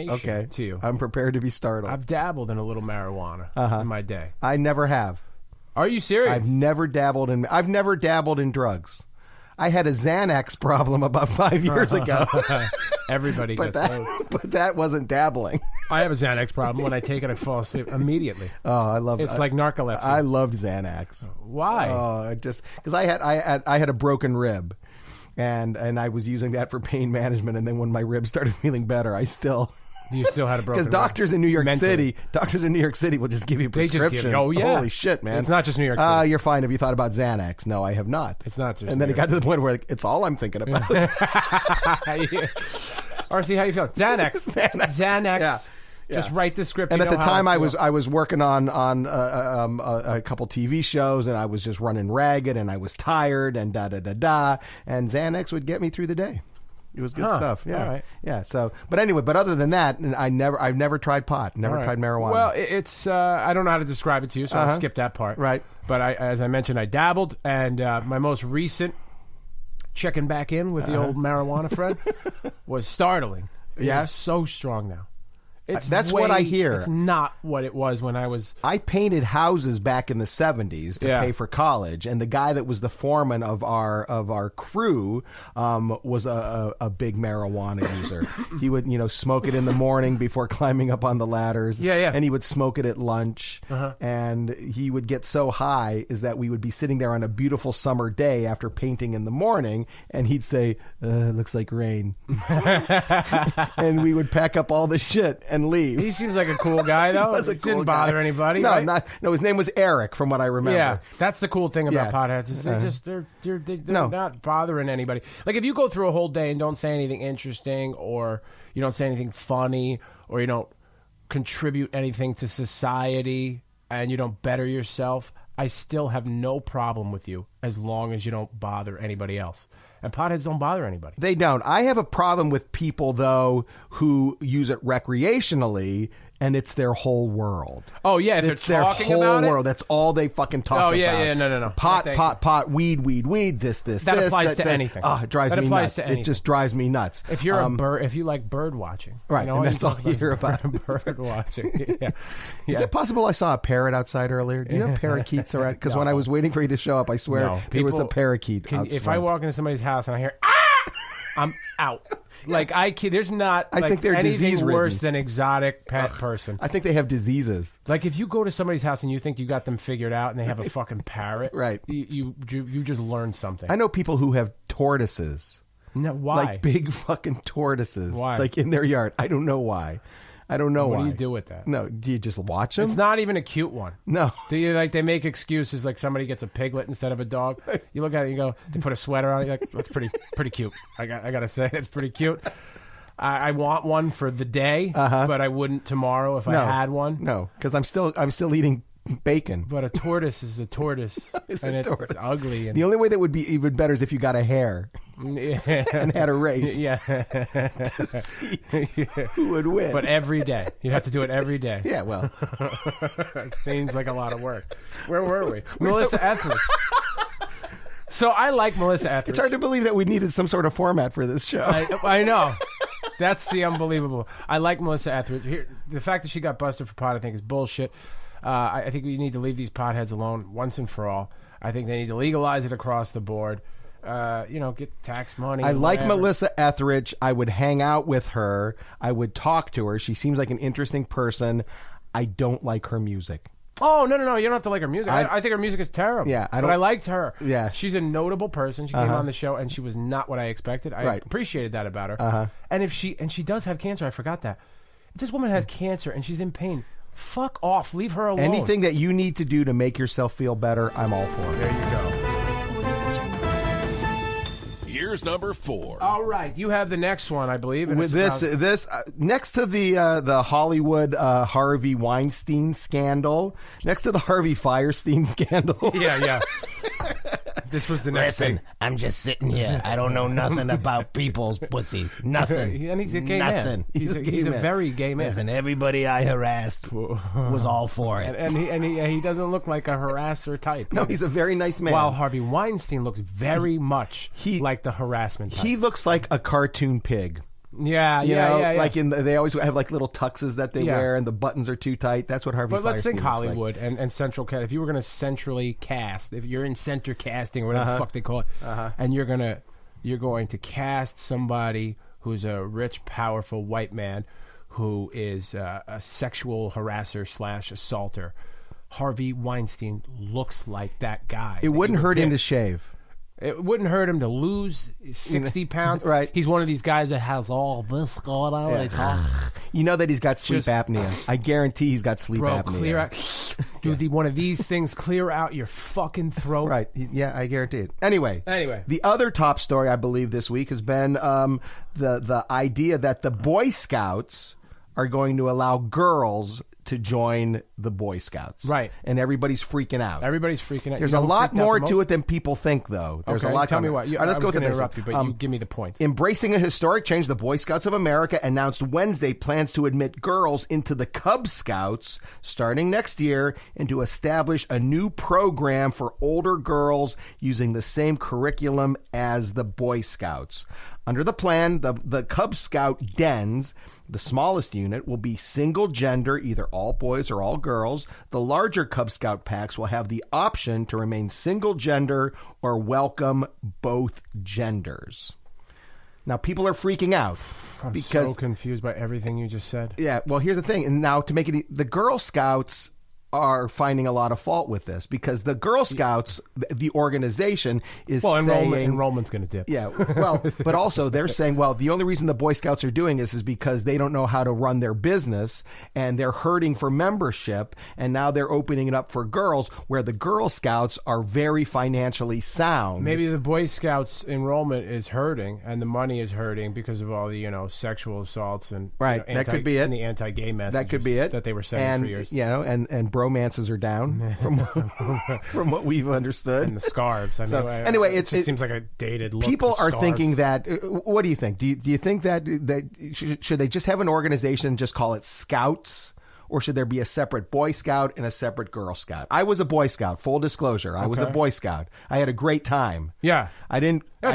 Okay. to you. I'm prepared to be startled. I've dabbled in a little marijuana in my day. I never have. Are you serious? I've never dabbled in drugs. I had a Xanax problem about 5 years ago. Everybody gets those. But that wasn't dabbling. I have a Xanax problem. When I take it, I fall asleep immediately. Oh, I love it. It's like narcolepsy. I loved Xanax. Why? Oh, just because I had a broken rib, and I was using that for pain management. And then when my ribs started feeling better, You still had a broken because doctors in New York Mentally. City will just give you prescriptions. Oh yeah, holy shit, man! It's not just New York City. You're fine. Have you thought about Xanax? No, I have not. It's not just. And then it got to the point where it's all I'm thinking about. RC, how you feel? Xanax. Yeah. Just write the script. And at the time, I was working on a couple TV shows, and I was just running ragged, and I was tired, and and Xanax would get me through the day. It was good stuff. Yeah. All right. Yeah. So, but other than that, I've never tried pot. Never tried marijuana. Well, it's I don't know how to describe it to you, so I'll skip that part. Right. But as I mentioned, I dabbled, and my most recent checking back in with the old marijuana friend was startling. Yeah. It's so strong now. That's what I hear. It's not what it was when I was... I painted houses back in the 70s to pay for college, and the guy that was the foreman of our crew was a big marijuana user. He would, smoke it in the morning before climbing up on the ladders. Yeah. And he would smoke it at lunch. And he would get so high is that we would be sitting there on a beautiful summer day after painting in the morning, and he'd say, looks like rain. And we would pack up all the shit and leave. He seems like a cool guy, though. He didn't bother anybody. No, right? no. His name was Eric, from what I remember. Yeah, that's the cool thing about potheads. Is they're not bothering anybody. Like if you go through a whole day and don't say anything interesting, or you don't say anything funny, or you don't contribute anything to society, and you don't better yourself, I still have no problem with you as long as you don't bother anybody else. And potheads don't bother anybody. They don't. I have a problem with people, though, who use it recreationally, and it's their whole world. Oh, yeah, if it's they're talking their whole about world. That's all they fucking talk about. Oh, yeah, no. Pot, weed, this. That applies to anything. Oh, it drives me nuts. It just drives me nuts. If you're if you like bird watching. Right, and that's all you hear about. Bird watching. Yeah. Is it possible I saw a parrot outside earlier? Do you have parakeets around? Because when I was waiting for you to show up, I swear there was a parakeet outside. If I walk into somebody's house and I hear, I'm out. Like there's not. I think they're anything worse than exotic pet person. I think they have diseases. Like if you go to somebody's house and you think you got them figured out, and they have a fucking parrot, right? You just learned something. I know people who have tortoises. No, why? Like big fucking tortoises. Why? It's like in their yard. I don't know why. What do you do with that? No, do you just watch them? It's not even a cute one. No. Do you they make excuses like somebody gets a piglet instead of a dog? You look at it and you go, they put a sweater on it, you're like, that's pretty cute. I gotta say, it's pretty cute. I want one for the day, but I wouldn't tomorrow if I had one. No, because I'm still eating bacon. But a tortoise is a tortois. It's ugly. And the only way that would be even better is if you got a hare and had a race. Yeah. To see who would win. But every day. You have to do it every day. Yeah, well. It seems like a lot of work. Where were we? Melissa Etheridge. So I like Melissa Etheridge. It's hard to believe that we needed some sort of format for this show. I know. That's the unbelievable. I like Melissa Etheridge. The fact that she got busted for pot, I think, is bullshit. I think we need to leave these potheads alone once and for all. I think they need to legalize it across the board. Get tax money. I like Melissa Etheridge. I would hang out with her. I would talk to her. She seems like an interesting person. I don't like her music. Oh, no. You don't have to like her music. I think her music is terrible. Yeah, but I liked her. Yeah. She's a notable person. She came on the show, and she was not what I expected. I appreciated that about her. And she does have cancer. I forgot that. If this woman has cancer, and she's in pain, fuck off. Leave her alone. Anything that you need to do to make yourself feel better, I'm all for it. There you go. Here's number 4. All right, you have the next one, I believe. And with this next to the Hollywood Harvey Weinstein scandal, next to the Harvey Firestein scandal. Yeah. This was the next thing. I'm just sitting here. I don't know nothing about people's pussies. Nothing. And he's a gay man. He's a very gay man. Listen, everybody I harassed was all for it. And he doesn't look like a harasser type. No, he's a very nice man. While Harvey Weinstein looks very much like the harassment type. He looks like a cartoon pig. Yeah, you know, yeah. Like they always have like little tuxes that they wear, and the buttons are too tight. That's what Harvey. But let's think Hollywood like. and central cast. If you were going to centrally cast, if you're in center casting or whatever the fuck they call it, and you're going to cast somebody who's a rich, powerful white man who is a sexual harasser / assaulter. Harvey Weinstein looks like that guy. It wouldn't hurt him to shave. It wouldn't hurt him to lose 60 pounds. Right. He's one of these guys that has all this going on. Yeah. You know that he's got sleep apnea. I guarantee he's got sleep apnea. Clear out. Dude, one of these things clear out your fucking throat. Right. I guarantee it. Anyway. The other top story, I believe, this week has been the idea that the Boy Scouts are going to allow girls to join the Boy Scouts. Right. And everybody's freaking out. There's a lot more to it than people think, though. There's a lot. Tell me what. All right, let's go with the basics. Interrupt you, but you give me the point. Embracing a historic change, the Boy Scouts of America announced Wednesday plans to admit girls into the Cub Scouts starting next year and to establish a new program for older girls using the same curriculum as the Boy Scouts. Under the plan, the Cub Scout dens, the smallest unit, will be single gender, either all boys or all girls. The larger Cub Scout packs will have the option to remain single gender or welcome both genders. Now, people are freaking out. I'm so confused by everything you just said. Yeah, well, here's the thing. And now to make it, the Girl Scouts are finding a lot of fault with this because the Girl Scouts, the organization, is saying... enrollment's going to dip. Yeah, well, but also they're saying, well, the only reason the Boy Scouts are doing this is because they don't know how to run their business and they're hurting for membership, and now they're opening it up for girls where the Girl Scouts are very financially sound. Maybe the Boy Scouts enrollment is hurting and the money is hurting because of all the, sexual assaults and that could be it. And the anti-gay messages that could be it. That they were saying for years. And bromances are down from what we've understood. And the scarves. Anyway, it just seems like a dated look. People are thinking that. What do you think? Do you think that should they just have an organization and just call it Scouts? Or should there be a separate Boy Scout and a separate Girl Scout? I was a Boy Scout, full disclosure. I was a Boy Scout. I had a great time. Yeah.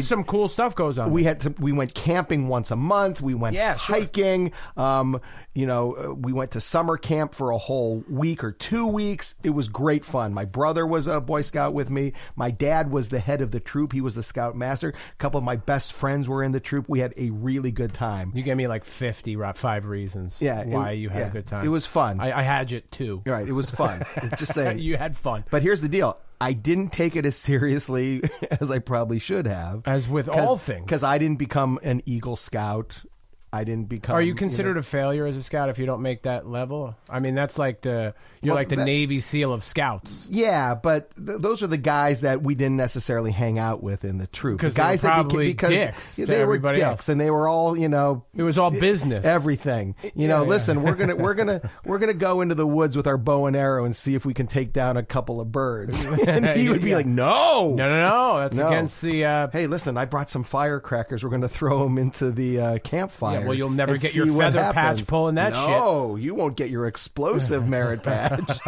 Some cool stuff goes on. We went camping once a month. We went hiking. We went to summer camp for a whole week or 2 weeks. It was great fun. My brother was a Boy Scout with me. My dad was the head of the troop. He was the Scout master. A couple of my best friends were in the troop. We had a really good time. You gave me like 5 reasons why you had a good time. It was fun. I had it too. Right. It was fun. Just saying. You had fun. But here's the deal. I didn't take it as seriously as I probably should have. As with all things. Because I didn't become an Eagle Scout. I didn't become... Are you considered a failure as a scout if you don't make that level? I mean, that's like the Navy SEAL of scouts. Yeah, but those are the guys that we didn't necessarily hang out with in the troop. Because the guys they were probably dicks they were dicks, else. And they were all, it was all business. Everything. Listen, we're gonna go into the woods with our bow and arrow and see if we can take down a couple of birds. And he would be like, no, that's against the. Hey, listen, I brought some firecrackers. We're going to throw them into the campfire. Well, you'll never get your feather patch pulling that shit. No, you won't get your explosive merit patch.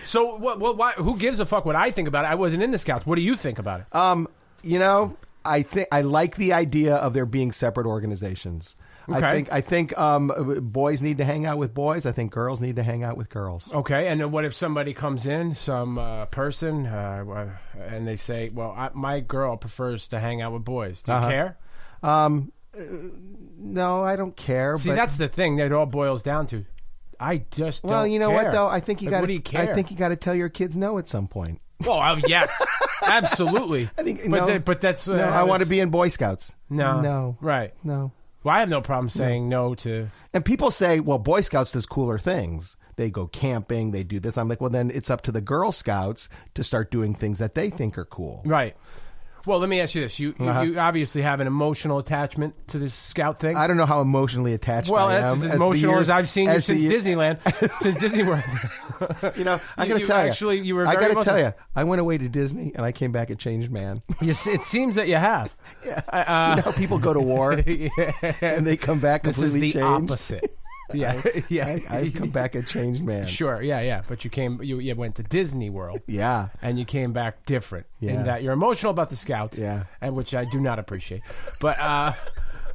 So, why, who gives a fuck what I think about it? I wasn't in the Scouts. What do you think about it? I like the idea of there being separate organizations. Okay. I think boys need to hang out with boys. I think girls need to hang out with girls. Okay, and then what if somebody comes in, some person, and they say, well, my girl prefers to hang out with boys. Do you care? No, I don't care. See, that's the thing that it all boils down to. I just don't Well, you know care. what, though? I think you got to. I think you got to tell your kids no at some point. Well, yes, absolutely. I think, but that's. No, I want to be in Boy Scouts. No, right? No. Well, I have no problem saying no to. And people say, well, Boy Scouts does cooler things. They go camping. They do this. I'm like, well, then it's up to the Girl Scouts to start doing things that they think are cool. Right. Well, let me ask you this. You obviously have an emotional attachment to this Scout thing. I don't know how emotionally attached I am. Well, that's as emotional as I've seen you since Disneyland, since Disney World. I got to tell you. Actually, you were I got to tell you. I went away to Disney, and I came back a changed man. It seems that you have. Yeah. You know how people go to war, and they come back completely changed? This is the opposite. Yeah. I've come back a changed man. Sure, yeah. But you went to Disney World. Yeah. And you came back different. Yeah. In that you're emotional about the Scouts. Yeah. And which I do not appreciate. But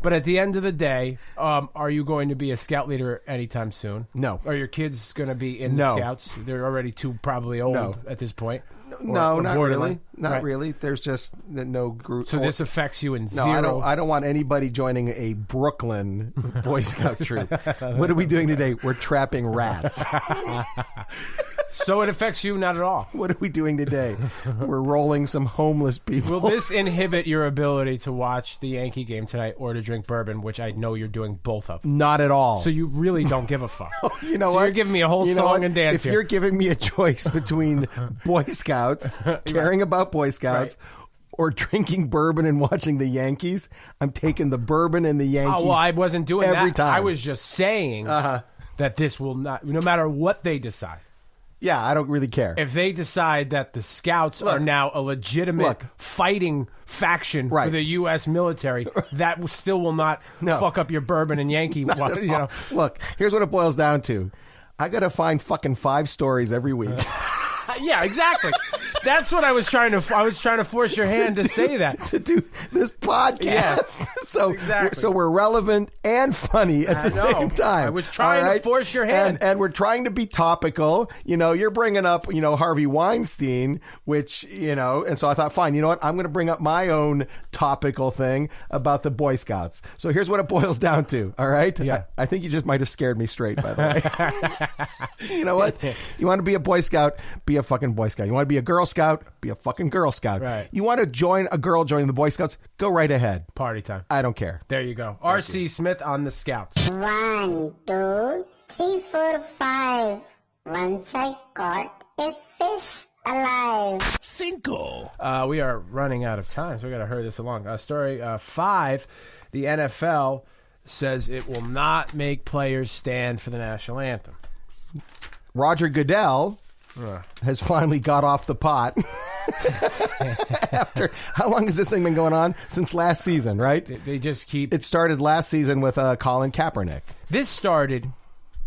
But at the end of the day, are you going to be a scout leader anytime soon? No. Are your kids going to be in the scouts? They're already too probably old at this point. No, not really. Not really. There's just no group. So this affects you in zero. No, I don't want anybody joining a Brooklyn Boy Scout troop. What are we doing today? We're trapping rats. So it affects you not at all. What are we doing today? We're rolling some homeless people. Will this inhibit your ability to watch the Yankee game tonight or to drink bourbon, which I know you're doing both of? Not at all. So you really don't give a fuck. You know so what? You're giving me a whole song and dance if here. you're giving me a choice between Boy Scouts, caring about Boy Scouts, or drinking bourbon and watching the Yankees, I'm taking the bourbon and the Yankees. Oh, well, I wasn't doing every that. time. I was just saying that this will not, no matter what they decide. Yeah, I don't really care. If they decide that the Scouts are now a legitimate fighting faction for the U.S. military, that still will not fuck up your bourbon and Yankee. You know. Look, here's what it boils down to. I got to find fucking 5 stories every week. Yeah, exactly. That's what I was trying to force your hand to say that. To do this podcast. Yes. So we're relevant and funny at the same time. I was trying to force your hand. And we're trying to be topical. You know, you're bringing up, Harvey Weinstein, which, and so I thought, fine, you know what? I'm going to bring up my own topical thing about the Boy Scouts. So here's what it boils down to. All right. Yeah. I think you just might have scared me straight, by the way. You know what? You want to be a Boy Scout? Be a fucking Boy Scout. You want to be a Girl Scout? Be a fucking Girl Scout. Right. You want to join a girl joining the Boy Scouts? Go right ahead. Party time. I don't care. There you go. R.C. Smith on the Scouts. 1, 2, 3, 4, 5. Once I caught a fish alive. Cinco. We are running out of time, so we got to hurry this along. Story 5, the NFL says it will not make players stand for the national anthem. Roger Goodell has finally got off the pot. After how long has this thing been going on? Since last season, right? They just keep. It started last season with Colin Kaepernick. This started.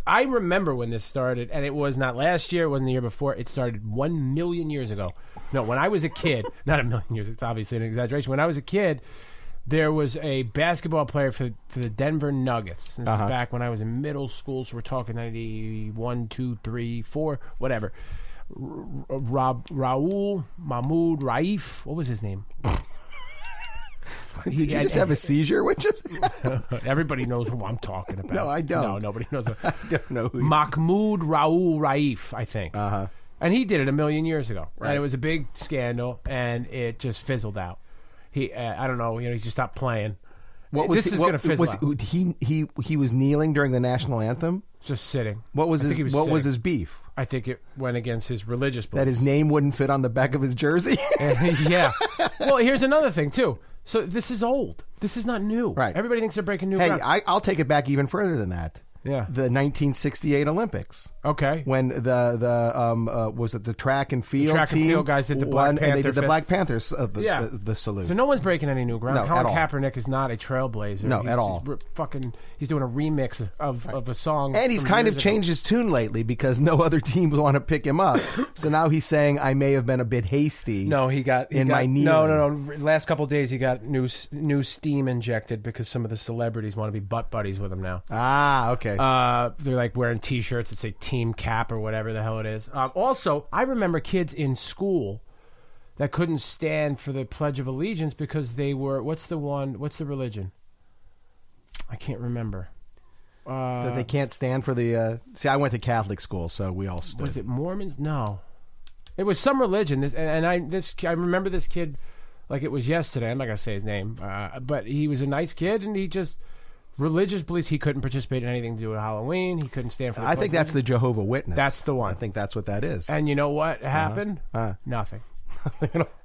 I remember when this started, and it was not last year. It wasn't the year before. It started 1 million years ago. No, when I was a kid, not a million years. It's obviously an exaggeration. When I was a kid, there was a basketball player for the Denver Nuggets. This is back when I was in middle school, so we're talking 91, 2, 3, 4, whatever. Raul Mahmoud Raif. What was his name? Did you just have a seizure? Everybody knows who I'm talking about. No, I don't. No, nobody knows. I don't know who. Mahmoud Raul Raif, I think. And he did it 1 million years ago. Right. And it was a big scandal, and it just fizzled out. He, I don't know, he just stopped playing. This is going to fizzle out. He was kneeling during the national anthem? Just sitting. What was his beef? I think it went against his religious beliefs. That his name wouldn't fit on the back of his jersey? Yeah. Well, here's another thing, too. So this is old. This is not new. Right. Everybody thinks they're breaking new ground. ground. I'll take it back even further than that. Yeah. The 1968 Olympics. Okay. When was it the track and field track team? And field guys did the Black Panther and they did the fist. Black Panthers the salute. So no one's breaking any new ground. No, Colin at all. Kaepernick is not a trailblazer. No, at all. He's doing a remix of a song. And he's kind of changed his tune lately because no other team want to pick him up. So now he's saying, I may have been a bit hasty. No, he got my kneeling. No. Last couple of days he got new steam injected because some of the celebrities want to be butt buddies with him now. Ah, okay. They're like wearing T-shirts that say Team Cap or whatever the hell it is. Also, I remember kids in school that couldn't stand for the Pledge of Allegiance because they were what's the religion? I can't remember. That they can't stand for the. See, I went to Catholic school, so we all stood. Was it Mormons? No, it was some religion. I remember this kid like it was yesterday. I'm not gonna say his name, but he was a nice kid, and he just. Religious beliefs, he couldn't participate in anything to do with Halloween. He couldn't stand for the I think that's the Jehovah Witness. That's the one. I think that's what that is. And you know what happened? Nothing.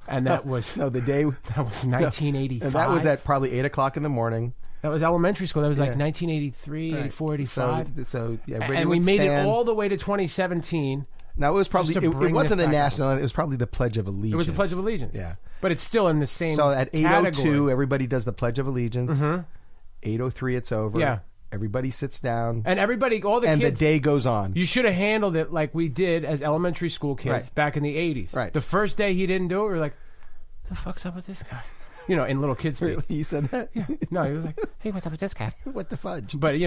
And that was... No, the day... That was 1985. And that was at probably 8 o'clock in the morning. That was elementary school. That was like 1983, right. 84, 85. So and we made it all the way to 2017. Now, it was probably... It wasn't the national... It was probably the Pledge of Allegiance. It was the Pledge of Allegiance. Yeah. But it's still in the same So at 8:02, category. everybody does the Pledge of Allegiance. 8:03, it's over. Yeah. Everybody sits down. And everybody, all the and kids... And the day goes on. You should have handled it like we did as elementary school kids back in the 80s. Right. The first day he didn't do it, we were like, what the fuck's up with this guy? in little kids speak. Really? You said that? Yeah. No, he was like, hey, what's up with this cat? What the fudge? But,